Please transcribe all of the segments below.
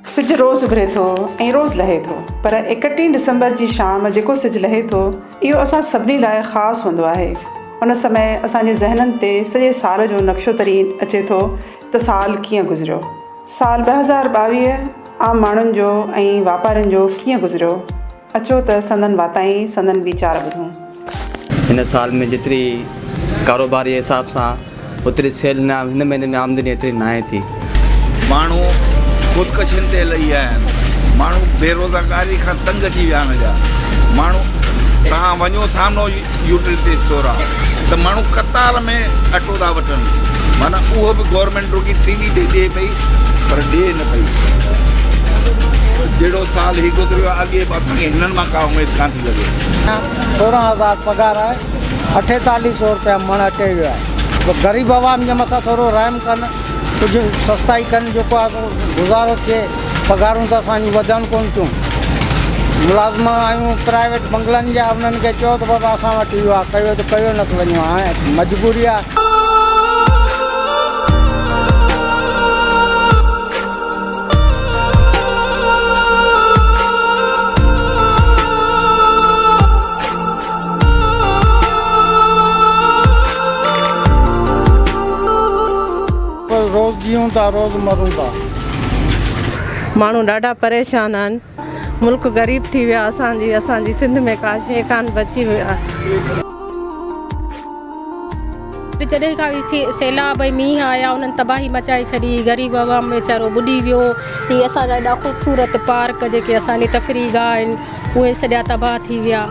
सिज रोज़ उभरे थो ऐं रोज़ लहे थो, पर 31 डिसंबर जी शाम जेको सिज लहे थो इहो असां सभिनी लाइ ख़ासि हूंदो आहे। उन समय असांजे ज़हननि ते सॼे साल जो नक्शो तरी अचे थो त साल कीअं गुज़रियो। साल 2022 आम माण्हुनि जो ऐं वापारियुनि जो कीअं गुज़रियो। अचो त संदन वाताई संदन वीचार ॿुधूं। हिन साल में जेतिरी कारोबारी हिसाब सां ओतिरी सेल न, हिन महीने में आमदनी एतिरी न आहे थी। माण्हू ख़ुदकशियुनि ते लही विया आहिनि, माण्हू बेरोज़गारी खां तंग थी विया आहिनि। जा माण्हू तव्हां वञो सामनो यूटिलिटी स्टोर आहे त माण्हू कतार में अटो था वठनि, माना उहो बि गवर्नमेंट रुकी टीवी ते ॾिए पई पर ॾिए न पई। जहिड़ो साल ही गुज़रियो आहे अॻे बि असांखे हिननि मां का उमेद कान थी लॻे। 16,000 पगार आहे, 4800 रुपया मण अटे जो आहे। ग़रीब आवाम जे मथां थोरो रहम कनि, कुझु सस्ताई कनि, जेको आहे गुज़ारो थिए। पगारूं त असांजूं वधनि कोन थियूं। मुलाज़िम आहियूं प्राइवेट बंगलनि जा, उन्हनि खे चयो त बाबा असां वटि इहो आहे, कयो त कयो, न त वञो। हाणे मजबूरी आहे। रोज़ जीऊं था, रोज़ मरूं था। माण्हू ॾाढा परेशान आहिनि, मुल्क ग़रीब थी विया। असांजी सिंध में का शइ कान बची विया। जॾहिं खां सैलाब मींहं आया उन्हनि तबाही मचाए छॾी, ग़रीब आवाम वीचारो ॿुॾी वियो। हीअ असांजा एॾा ख़ूबसूरत पार्क जेके असांजी तफ़रीह गाह आहिनि उहे सॼा तबाह थी विया।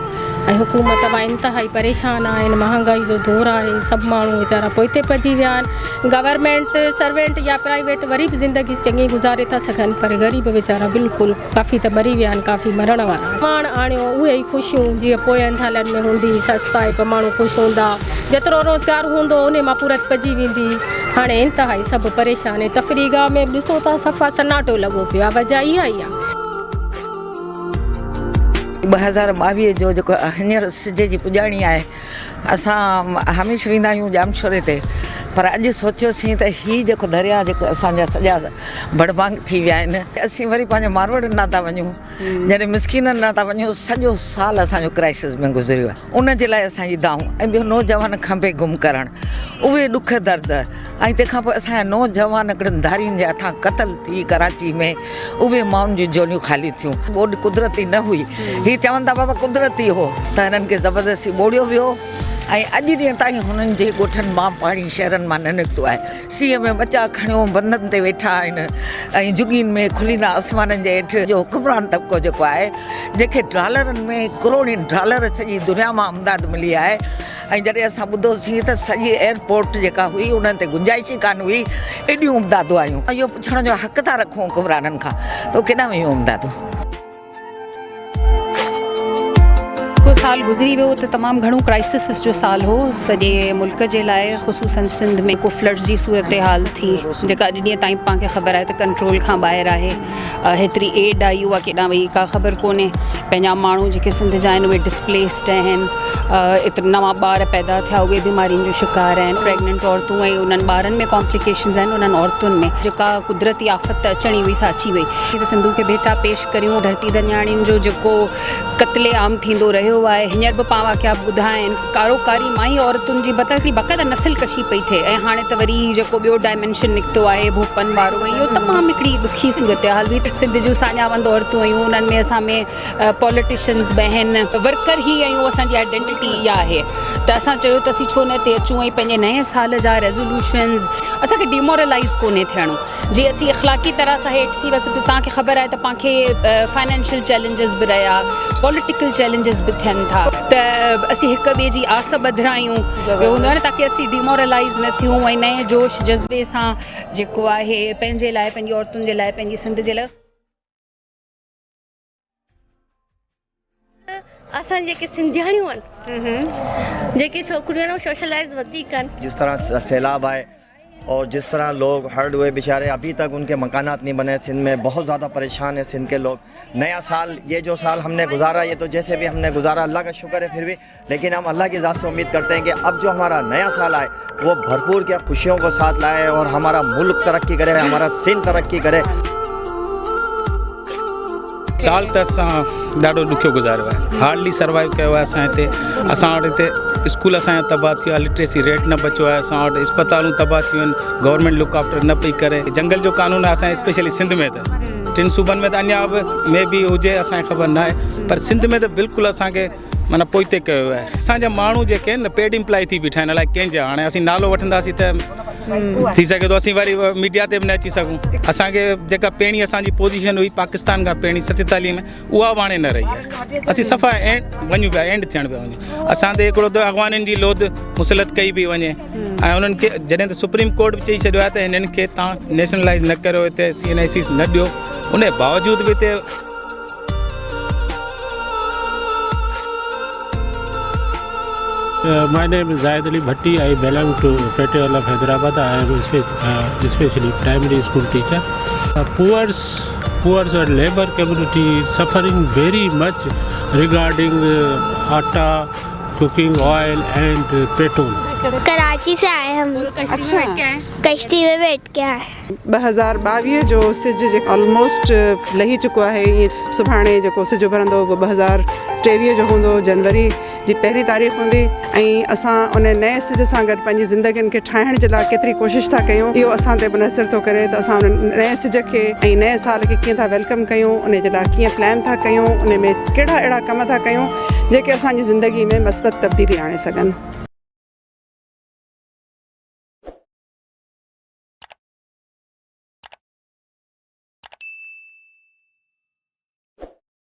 ऐं हुकूमत बि इंतिहाई परेशान आहिनि, महांगाई जो दौरु आहे, सभु माण्हू वीचारा पोइते पइजी विया आहिनि। गवर्नमेंट सर्वेंट या प्राइवेट वरी बि ज़िंदगी चङी गुज़ारे था सघनि, पर ग़रीब वीचारा बिल्कुलु काफ़ी त मरी विया आहिनि, काफ़ी मरण वारा। पाण आणियो उहे ई ख़ुशियूं जीअं पोयनि सालनि में हूंदी, सस्ता आहे पर माण्हू ख़ुशि हूंदा, जेतिरो रोज़गार हूंदो उन मां पूरत पइजी वेंदी। हाणे इंतिहाई सभु परेशान आहे। तफ़रीह गाह में बि ॾिसो था सफ़ा सन्नाटो लॻो पियो आहे। वजह इहा ई आहे। 2022 जो जेको हींअर सिज जी पुॼाणी आहे, असां हमेशह वेंदा आहियूं जामशोरे ते, पर अॼु सोचियोसीं त हीअ जेको दरिया जेको असांजा सॼा बड़बांग थी विया आहिनि, असीं वरी पंहिंजे मारवड़ न था वञूं, जॾहिं मिसकिननि न था वञूं। सॼो साल असांजो क्राइसिस में गुज़रियो आहे। उन जे लाइ असांजी दाऊं ऐं ॿियो नौजवान खंभे गुम करणु, उहे ॾुख दर्द, ऐं तंहिंखां पोइ असांजा नौजवान हिकिड़नि धारियुनि जे हथां क़तल थी कराची में, उहे माण्हुनि जूं जोलियूं ख़ाली थियूं। ॿोॾि कुदरती न हुई, हीअ चवनि था बाबा कुदरती हो, त हिननि खे ज़बरदस्ती ॿोड़ियो वियो। ऐं अॼु ॾींहं ताईं हुननि जे ॻोठनि मां पाणी शहरनि मां न निकितो आहे। सीअ में बचा खणियो बंधनि ते वेठा आहिनि, ऐं जुगियुनि में खुलींदा आसमाननि जे हेठि जो हुकुमरान तबिको जेको आहे, जंहिंखे डॉलरनि में करोड़नि डॉलर सॼी दुनिया मां इमदाद मिली आहे। ऐं जॾहिं असां ॿुधोसीं त सॼी एयरपोर्ट जेका हुई उन्हनि ते गुंजाइश ई कान हुई, एॾियूं इमदादूं आयूं। इहो पुछण जो हक़ था रखूं हुकुमराननि खां त केॾां वियूं इमदादूं। साल गुज़री वियो त तमामु घणो क्राइसिस जो साल हो सॼे मुल्क जे लाइ, ख़ुसूसन सिंध में को फ्लड्स जी सूरत हाल थी जेका अॼु ॾींहं ताईं पाण खे ख़बर आहे त कंट्रोल खां ॿाहिरि आहे। हेतिरी एड आई उहा केॾां वई का ख़बर कोन्हे। पंहिंजा माण्हू जेके सिंध जा आहिनि उहे डिस्प्लेस्ड आहिनि, एतिरा नवां ॿार पैदा थिया उहे बीमारियुनि जो शिकार आहिनि। प्रेगनेंट औरतूं ऐं उन्हनि ॿारनि में कॉम्प्लिकेशन्स आहिनि, उन्हनि औरतुनि में जेका कुदरती आफ़त अचणी हुई सा अची वई। त सिंधू खे भेटा पेश करियूं। धरती दनियाणियुनि जो जेको क़त्ले आम थींदो रहियो आहे, हींअर बि पाण वाक़िया ॿुधा आहिनि। कारोकारी माई औरतुनि जी बाक़ाइदा नसिल कशी पई थिए, ऐं हाणे त वरी जेको ॿियो डायमेंशन निकितो आहे भोपन वारो, ऐं इहो तमामु हिकिड़ी ॾुखी सूरत हाल हुई। सिंध जूं साञावंद औरतूं आहियूं, उन्हनि में असां में पॉलिटिशियन्स बि आहिनि, वर्कर ई आहियूं, असांजी आइडेंटिटी इहा आहे। त असां चयो त असीं छो न हिते अचूं ऐं पंहिंजे नए साल जा रेज़ोल्यूशन्स, असांखे डिमोरलाइज़ कोन्हे थियणो। जीअं असीं अख़लाक़ी तरह सां हेठि थी वियासीं, तव्हांखे ख़बर आहे त पाणखे फाइनेंशियल चैलेंजिस बि रहिया, पॉलिटिकल चैलेंजिस बि थियनि था, त असीं हिक ॿिए जी आस ॿधायूं हूंदो आहे न, ताकी असीं डिमोरलाइज़ न थियूं ऐं नए जोश जज़्बे सां जेको आहे पंहिंजे लाइ, पंहिंजी औरतुनि जे लाइ, पंहिंजी सिंध जे लाइ। असां जेके सिंधियाणियूं आहिनि, जेके छोकिरियूं आहिनि, सोशलाइज़ वधीक आहिनि। जिस तरह सैलाब आए और जिस तरह लोग हर्ड हुए बेचारे, अभी तक उनके मकानात नहीं बने। सिंध में बहुत ज़्यादा परेशान है सिंध के लोग। नया साल, ये जो साल हमने गुजारा, ये तो जैसे भी हमने गुजारा अल्लाह का शुक्र है फिर भी, लेकिन हम अल्लाह की ज़ात से उम्मीद करते हैं कि अब जो हमारा नया साल आए वो भरपूर क्या खुशियों को साथ लाए और हमारा मुल्क तरक्की करे, हमारा सिंध तरक्की करे। साल त असां ॾाढो ॾुखियो गुज़ारियो आहे, हार्डली सर्वाइव कयो आहे असां हिते। असां वटि हिते स्कूल असांजा तबाह थी विया, लिटरेसी रेट न बचियो आहे, असां वटि अस्पतालूं तबाह थियूं आहिनि, गवर्नमेंट लुक आफ्टर न पई करे। जंगल जो कानून आहे असांजे स्पेशली सिंध में त, 3 सूबनि में त अञा बि में बि हुजे असांखे ख़बर न आहे, पर सिंध में त बिल्कुलु असांखे माना पोइते कयो आहे। असांजा माण्हू जेके आहिनि न पेड इम्प्लाई थी बीठा आहिनि, अलाए कंहिंजा। हाणे असीं नालो वठंदासीं त थी सघे थो असीं वरी मीडिया ते बि न अची सघूं। असांखे जेका पहिरीं असांजी पोजीशन हुई पाकिस्तान खां पहिरीं 47 में, उहा बि हाणे न रही आहे। असीं सफ़ा वञूं पिया, एंड थियण पिया वञूं। असां ते हिकिड़ो त अॻवाननि जी लोध मुसलत कई पई वञे, ऐं उन्हनि खे जॾहिं त सुप्रीम कोर्ट बि चई छॾियो आहे त हिननि खे तव्हां नेशनलाइज़ न करियो, हिते CNICs न ॾियो, उन बावजूद बि हिते My name is Zahid Ali Bhatti. I belong to Federal of Hyderabad. I am especially primary school teacher. Poor and labor community suffering very much regarding atta, cooking oil and petrol. Karachi से आए हम। अच्छा, कश्ती में बैठ के आए। 2022 जो सिज almost लही चुको आहे। ईअं सुभाणे जेको सिज उभरंदो उहो 2023 जो हूंदो, जनवरी जी 1 तारीख़ हूंदी। ऐं असां उन नए सिज सां गॾु पंहिंजी ज़िंदगियुनि खे ठाहिण जे लाइ केतिरी कोशिशि था कयूं, इहो असां ते मुनसिर थो करे त असां उन नए सिज खे ऐं नए साल खे कीअं था वेलकम कयूं, उन जे लाइ कीअं प्लान था कयूं, उन में कहिड़ा अहिड़ा कम था कयूं जेके असांजी ज़िंदगी में मस्बत तब्दीली आणे सघनि।